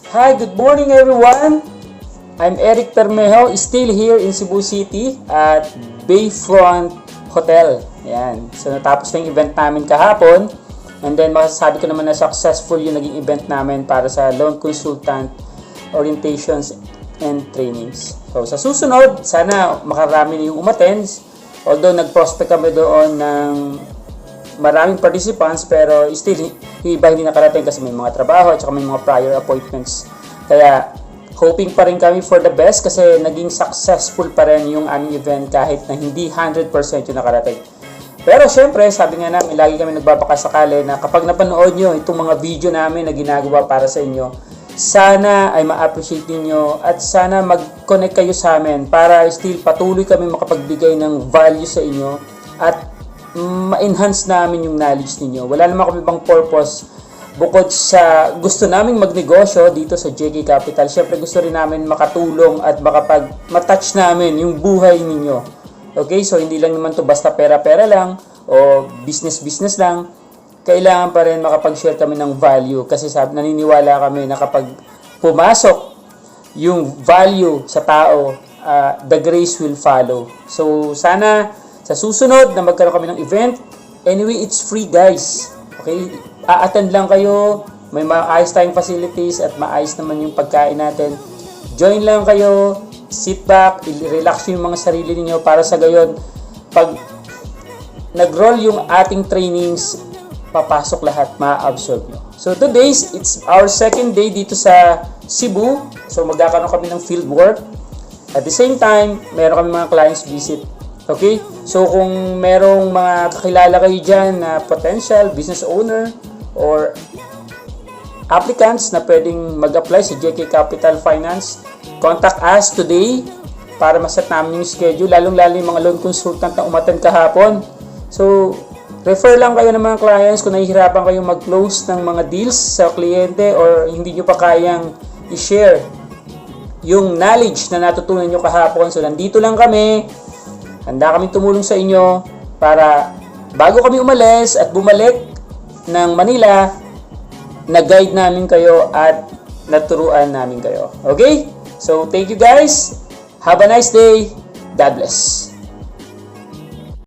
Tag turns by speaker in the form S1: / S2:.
S1: Hi, good morning everyone. I'm Eric Permejo, still here in Cebu City at Bayfront Hotel. Yan. So natapos na yung event namin kahapon. And then masasabi ko naman na successful yung naging event namin para sa loan consultant orientations and trainings. So sa susunod, sana makarami na yung umattends. Although nag-prospect kami doon ng maraming participants, pero still yung iba hindi nakarating kasi may mga trabaho at saka may mga prior appointments. Kaya hoping pa rin kami for the best kasi naging successful pa rin yung aming event kahit na hindi 100% yung nakarating. Pero syempre, sabi nga namin, lagi kami nagbabakasakali na kapag napanood nyo itong mga video namin na ginagawa para sa inyo, sana ay ma-appreciate niyo at sana mag-connect kayo sa amin para still patuloy kami makapagbigay ng value sa inyo at ma-enhance namin yung knowledge ninyo. Wala naman kami bang purpose bukod sa gusto naming magnegosyo dito sa JK Capital. Syempre gusto rin namin makatulong at matouch namin yung buhay ninyo. Okay, so hindi lang naman to basta pera-pera lang o business-business lang. Kailangan pa rin makapag-share kami ng value kasi naniniwala kami na kapag pumasok yung value sa tao, the grace will follow. So sana sa susunod na magkaroon kami ng event, anyway, it's free guys. Okay? A-attend lang kayo, may maayos tayong facilities at maayos naman yung pagkain natin. Join lang kayo, sit back, relax yung mga sarili niyo para sa gayon, pag nag-roll yung ating trainings, papasok lahat, ma-absorb nyo. So today, it's our second day dito sa Cebu. So magkakaroon kami ng field work. At the same time, meron kami mga clients visit. Okay? So, kung merong mga kakilala kayo dyan na potential business owner or applicants na pwedeng mag-apply sa JK Capital Finance, contact us today para maset namin yung schedule, lalong-lalo yung mga loan consultant na umattend kahapon. So, refer lang kayo ng mga clients kung nahihirapan kayong mag-close ng mga deals sa kliyente or hindi nyo pa kayang i-share yung knowledge na natutunan nyo kahapon. So, nandito lang kami. Handa kami tumulong sa inyo para bago kami umalis at bumalik ng Manila, na-guide namin kayo at naturuan namin kayo. Okay? So, thank you guys. Have a nice day. God bless.